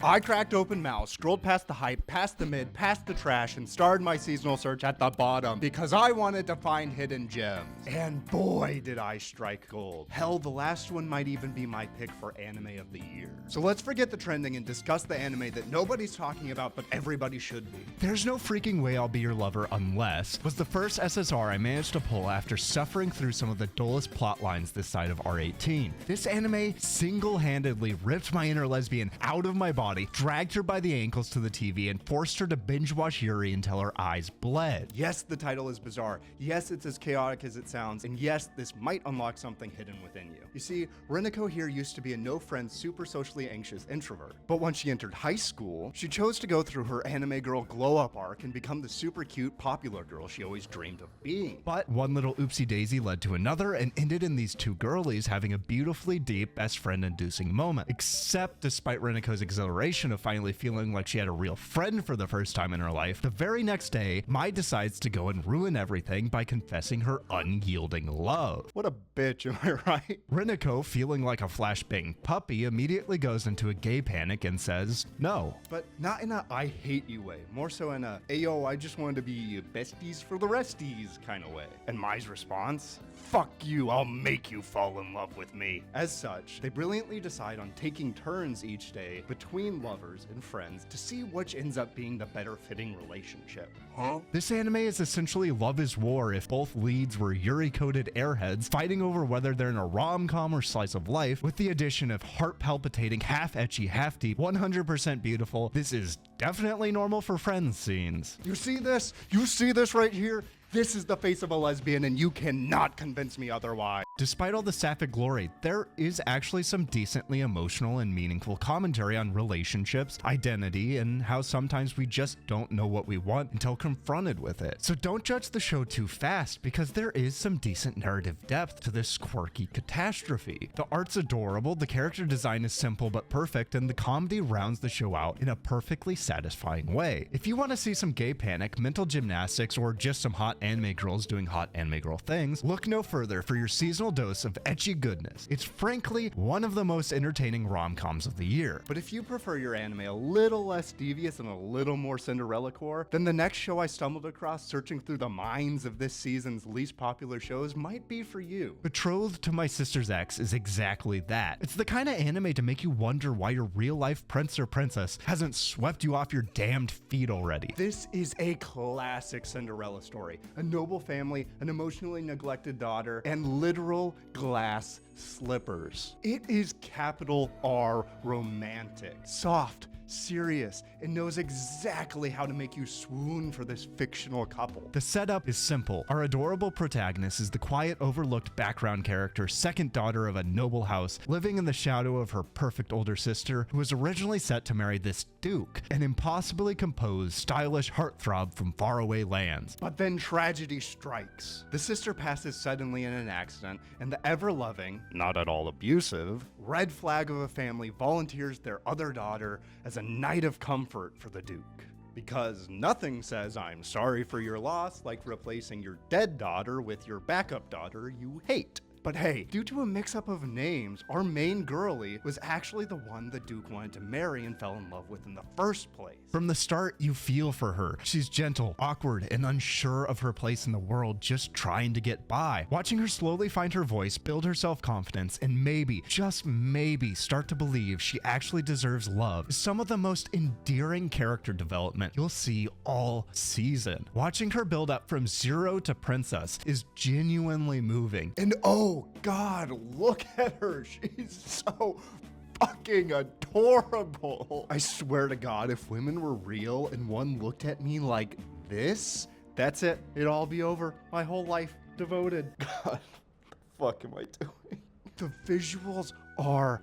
I cracked open mouths, scrolled past the hype, past the mid, past the trash, and started my seasonal search at the bottom because I wanted to find hidden gems. And boy, did I strike gold. Hell, the last one might even be my pick for anime of the year. So let's forget the trending and discuss the anime that nobody's talking about, but everybody should be. There's No Freaking Way I'll Be Your Lover Unless was the first SSR I managed to pull after suffering through some of the dullest plot lines this side of R18. This anime single-handedly ripped my inner lesbian out of my body, dragged her by the ankles to the TV, and forced her to binge watch Yuri until her eyes bled. Yes, the title is bizarre. Yes, it's as chaotic as it sounds. And yes, this might unlock something hidden within you. You see, Rinako here used to be a no-friends, super socially anxious introvert. But once she entered high school, she chose to go through her anime girl glow-up arc and become the super cute, popular girl she always dreamed of being. But one little oopsie daisy led to another and ended in these two girlies having a beautifully deep, best friend-inducing moment. Except despite Rinako's exhilaration of finally feeling like she had a real friend for the first time in her life, the very next day, Mai decides to go and ruin everything by confessing her unyielding love. What a bitch, am I right? Rinako, feeling like a flashbang puppy, immediately goes into a gay panic and says no. But not in a I hate you way, more so in a ayo, I just wanted to be besties for the resties kind of way. And Mai's response? Fuck you, I'll make you fall in love with me. As such, they brilliantly decide on taking turns each day between lovers and friends to see which ends up being the better fitting relationship. This anime is essentially Love is War if both leads were Yuri-coded airheads fighting over whether they're in a rom-com or slice of life, with the addition of heart-palpitating, half-ecchi, half-deep, 100% beautiful, this is definitely normal for friends scenes. You see this? You see this right here? This is the face of a lesbian and you cannot convince me otherwise. Despite all the sapphic glory, there is actually some decently emotional and meaningful commentary on relationships, identity, and how sometimes we just don't know what we want until confronted with it. So don't judge the show too fast, because there is some decent narrative depth to this quirky catastrophe. The art's adorable, the character design is simple but perfect, and the comedy rounds the show out in a perfectly satisfying way. If you want to see some gay panic, mental gymnastics, or just some hot anime girls doing hot anime girl things, look no further for your seasonal dose of ecchi goodness. It's frankly one of the most entertaining rom-coms of the year. But if you prefer your anime a little less devious and a little more Cinderella core, then the next show I stumbled across searching through the minds of this season's least popular shows might be for you. Betrothed to My Sister's Ex is exactly that. It's the kind of anime to make you wonder why your real-life prince or princess hasn't swept you off your damned feet already. This is a classic Cinderella story. A noble family, an emotionally neglected daughter, and literal glass slippers. It is capital R romantic, soft, serious, and knows exactly how to make you swoon for this fictional couple. The setup is simple. Our adorable protagonist is the quiet, overlooked background character, second daughter of a noble house, living in the shadow of her perfect older sister, who was originally set to marry this duke, an impossibly composed, stylish heartthrob from faraway lands. But then tragedy strikes. The sister passes suddenly in an accident, and the ever-loving, not at all abusive, red flag of a family volunteers their other daughter as a knight of comfort for the Duke. Because nothing says I'm sorry for your loss like replacing your dead daughter with your backup daughter you hate. But hey, due to a mix-up of names, our main girlie was actually the one the Duke wanted to marry and fell in love with in the first place. From the start, you feel for her. She's gentle, awkward, and unsure of her place in the world, just trying to get by. Watching her slowly find her voice, build her self-confidence, and maybe, just maybe, start to believe she actually deserves love is some of the most endearing character development you'll see all season. Watching her build up from zero to princess is genuinely moving. And oh God, look at her. She's so fucking adorable. I swear to God, if women were real and one looked at me like this, that's it. It'd all be over. My whole life devoted. God, what the fuck am I doing? The visuals are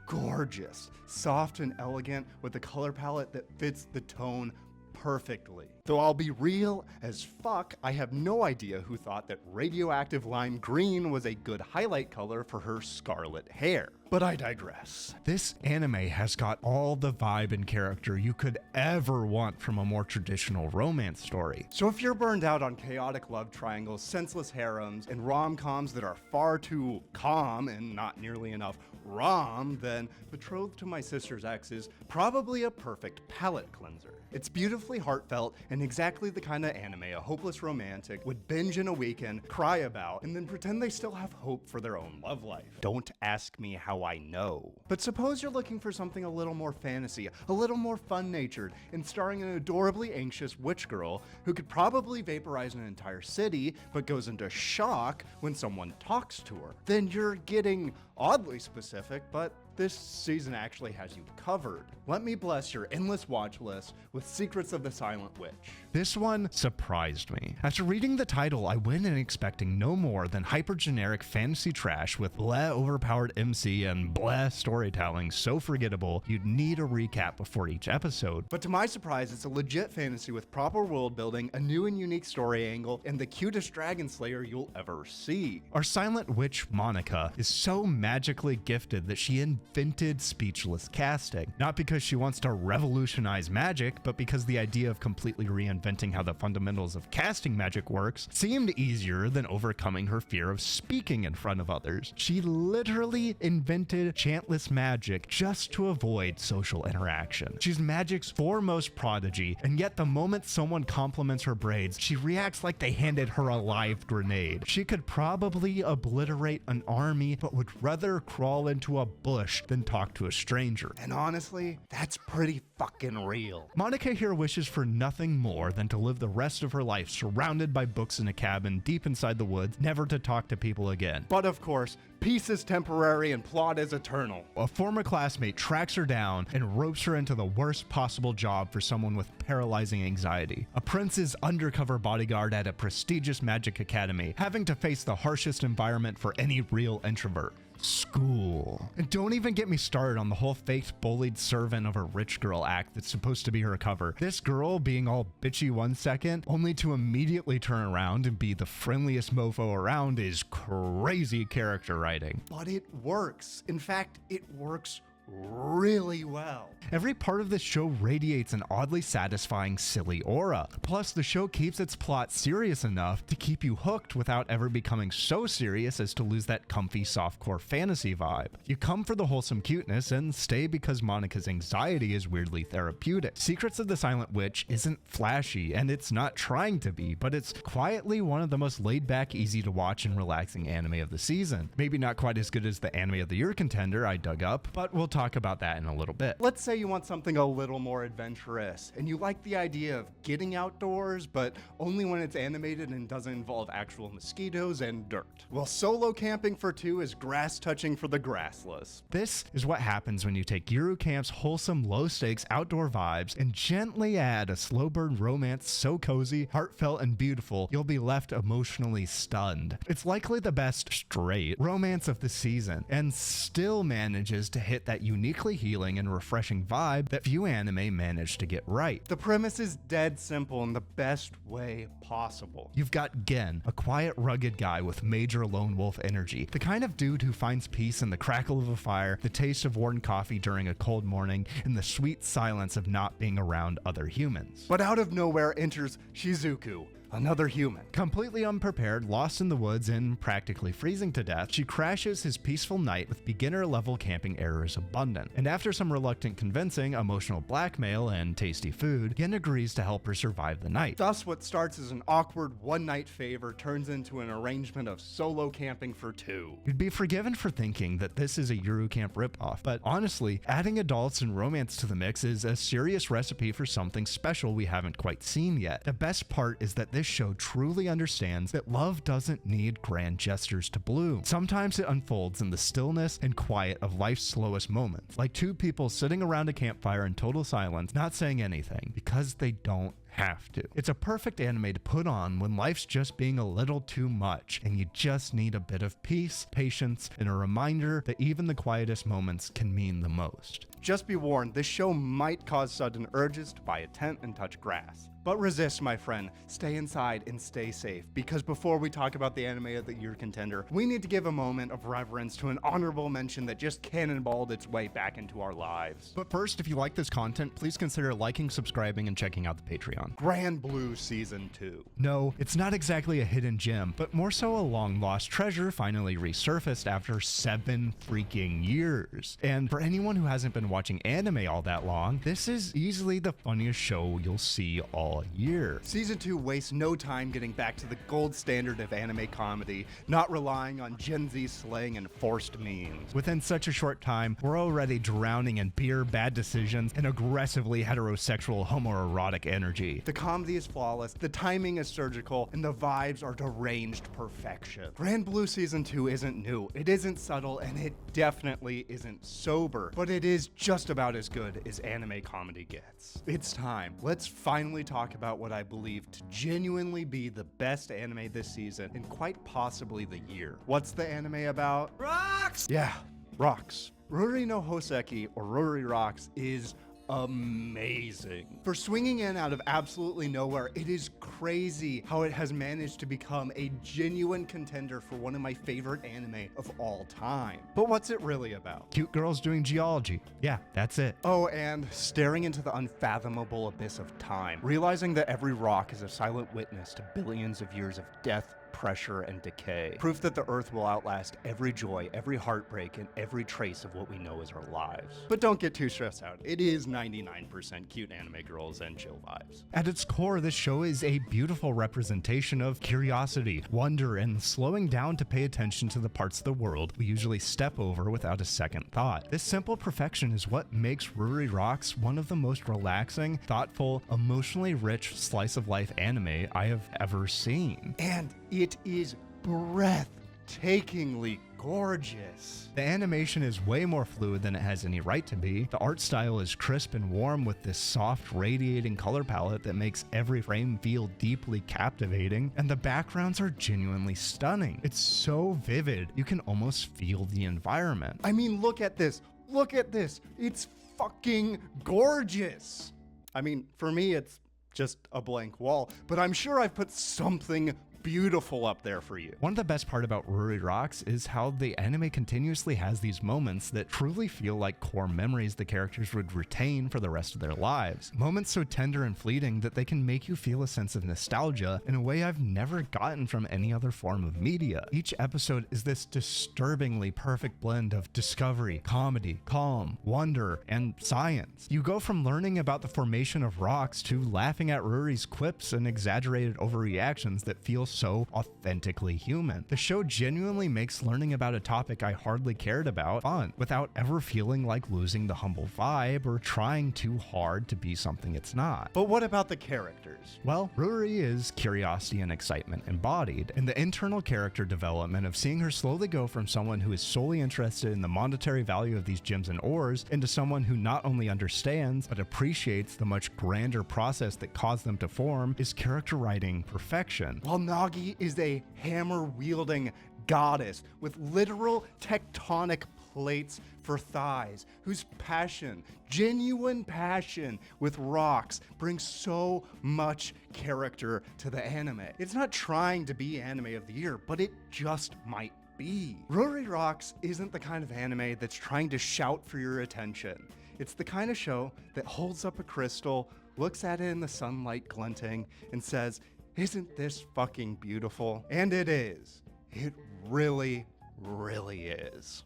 gorgeous, soft and elegant with a color palette that fits the tone perfectly. Though I'll be real as fuck, I have no idea who thought that radioactive lime green was a good highlight color for her scarlet hair. But I digress. This anime has got all the vibe and character you could ever want from a more traditional romance story. So if you're burned out on chaotic love triangles, senseless harems, and rom-coms that are far too calm and not nearly enough rom, then Betrothed to My Sister's Ex is probably a perfect palate cleanser. It's beautifully heartfelt and exactly the kind of anime a hopeless romantic would binge in a weekend, cry about, and then pretend they still have hope for their own love life. Don't ask me how I know. But suppose you're looking for something a little more fantasy, a little more fun-natured, and starring an adorably anxious witch girl who could probably vaporize an entire city, but goes into shock when someone talks to her. Then you're getting oddly specific, but this season actually has you covered. Let me bless your endless watch list with Secrets of the Silent Witch. This one surprised me. After reading the title, I went in expecting no more than hyper-generic fantasy trash with bleh overpowered MC and bleh storytelling so forgettable you'd need a recap before each episode. But to my surprise, it's a legit fantasy with proper world building, a new and unique story angle, and the cutest dragon slayer you'll ever see. Our silent witch, Monica, is so magically gifted that she invented speechless casting. Not because she wants to revolutionize magic, but because the idea of completely reinventing how the fundamentals of casting magic works seemed easier than overcoming her fear of speaking in front of others. She literally invented chantless magic just to avoid social interaction. She's magic's foremost prodigy, and yet the moment someone compliments her braids, she reacts like they handed her a live grenade. She could probably obliterate an army, but would rather crawl into a bush than talk to a stranger. And honestly, that's pretty fucking real. Monica here wishes for nothing more than to live the rest of her life surrounded by books in a cabin deep inside the woods, never to talk to people again. But of course, peace is temporary and plot is eternal. A former classmate tracks her down and ropes her into the worst possible job for someone with paralyzing anxiety. A prince's undercover bodyguard at a prestigious magic academy, having to face the harshest environment for any real introvert. School. And don't even get me started on the whole faked bullied servant of a rich girl act that's supposed to be her cover. This girl being all bitchy 1 second, only to immediately turn around and be the friendliest mofo around is crazy character writing. But it works. In fact, it works really well. Every part of this show radiates an oddly satisfying, silly aura. Plus, the show keeps its plot serious enough to keep you hooked without ever becoming so serious as to lose that comfy, softcore fantasy vibe. You come for the wholesome cuteness and stay because Monica's anxiety is weirdly therapeutic. Secrets of the Silent Witch isn't flashy, and it's not trying to be, but it's quietly one of the most laid-back, easy to watch and relaxing anime of the season. Maybe not quite as good as the Anime of the Year contender I dug up, but we'll talk about that in a little bit. Let's say you want something a little more adventurous, and you like the idea of getting outdoors, but only when it's animated and doesn't involve actual mosquitoes and dirt. Well, Solo Camping for Two is grass touching for the grassless. This is what happens when you take Yuru Camp's wholesome, low-stakes outdoor vibes and gently add a slow burn romance so cozy, heartfelt, and beautiful, you'll be left emotionally stunned. It's likely the best straight romance of the season, and still manages to hit that uniquely healing and refreshing vibe that few anime manage to get right. The premise is dead simple in the best way possible. You've got Gen, a quiet, rugged guy with major lone wolf energy, the kind of dude who finds peace in the crackle of a fire, the taste of warm coffee during a cold morning, and the sweet silence of not being around other humans. But out of nowhere enters Shizuku, another human. Completely unprepared, lost in the woods, and practically freezing to death, she crashes his peaceful night with beginner-level camping errors abundant. And after some reluctant convincing, emotional blackmail, and tasty food, Gen agrees to help her survive the night. Thus, what starts as an awkward one-night favor turns into an arrangement of Solo Camping for Two. You'd be forgiven for thinking that this is a Yuru Camp ripoff, but honestly, adding adults and romance to the mix is a serious recipe for something special we haven't quite seen yet. The best part is that this show truly understands that love doesn't need grand gestures to bloom. Sometimes it unfolds in the stillness and quiet of life's slowest moments, like two people sitting around a campfire in total silence, not saying anything, because they don't have to. It's a perfect anime to put on when life's just being a little too much, and you just need a bit of peace, patience, and a reminder that even the quietest moments can mean the most. Just be warned, this show might cause sudden urges to buy a tent and touch grass. But resist, my friend. Stay inside and stay safe, because before we talk about the Anime of the Year contender, we need to give a moment of reverence to an honorable mention that just cannonballed its way back into our lives. But first, if you like this content, please consider liking, subscribing, and checking out the Patreon. on. Grand Blue Season 2. No, it's not exactly a hidden gem, but more so a long-lost treasure finally resurfaced after 7 freaking years. And for anyone who hasn't been watching anime all that long, this is easily the funniest show you'll see all year. Season 2 wastes no time getting back to the gold standard of anime comedy, not relying on Gen Z slang and forced memes. Within such a short time, we're already drowning in beer, bad decisions, and aggressively heterosexual homoerotic energy. The comedy is flawless, the timing is surgical, and the vibes are deranged perfection. Grand Blue Season 2 isn't new, it isn't subtle, and it definitely isn't sober, but it is just about as good as anime comedy gets. It's time. Let's finally talk about what I believe to genuinely be the best anime this season, and quite possibly the year. What's the anime about? Rocks! Yeah, rocks. Ruri no Hoseki, or Ruri Rocks, is amazing. For swinging in out of absolutely nowhere, it is crazy how it has managed to become a genuine contender for one of my favorite anime of all time. But what's it really about? Cute girls doing geology. Yeah, that's it. Oh, and staring into the unfathomable abyss of time, realizing that every rock is a silent witness to billions of years of death, pressure, and decay. Proof that the earth will outlast every joy, every heartbreak, and every trace of what we know as our lives. But don't get too stressed out. It is 99% cute anime girls and chill vibes. At its core, this show is a beautiful representation of curiosity, wonder, and slowing down to pay attention to the parts of the world we usually step over without a second thought. This simple perfection is what makes Ruri Rocks one of the most relaxing, thoughtful, emotionally rich slice of life anime I have ever seen. And it is breathtakingly gorgeous. The animation is way more fluid than it has any right to be. The art style is crisp and warm with this soft, radiating color palette that makes every frame feel deeply captivating, and the backgrounds are genuinely stunning. It's so vivid, you can almost feel the environment. I mean, look at this. Look at this. It's fucking gorgeous. I mean, for me, it's just a blank wall, but I'm sure I've put something beautiful up there for you. One of the best part about Ruri Rocks is how the anime continuously has these moments that truly feel like core memories the characters would retain for the rest of their lives. Moments so tender and fleeting that they can make you feel a sense of nostalgia in a way I've never gotten from any other form of media. Each episode is this disturbingly perfect blend of discovery, comedy, calm, wonder, and science. You go from learning about the formation of rocks to laughing at Ruri's quips and exaggerated overreactions that feel so authentically human. The show genuinely makes learning about a topic I hardly cared about fun, without ever feeling like losing the humble vibe or trying too hard to be something it's not. But what about the characters? Well, Ruri is curiosity and excitement embodied, and the internal character development of seeing her slowly go from someone who is solely interested in the monetary value of these gems and ores into someone who not only understands but appreciates the much grander process that caused them to form is character writing perfection. While Nagi is a hammer-wielding goddess with literal tectonic plates for thighs, whose passion, genuine passion with rocks brings so much character to the anime. It's not trying to be anime of the year, but it just might be. Ruri Rocks isn't the kind of anime that's trying to shout for your attention. It's the kind of show that holds up a crystal, looks at it in the sunlight glinting, and says, "Isn't this fucking beautiful?" And it is. It really, really is.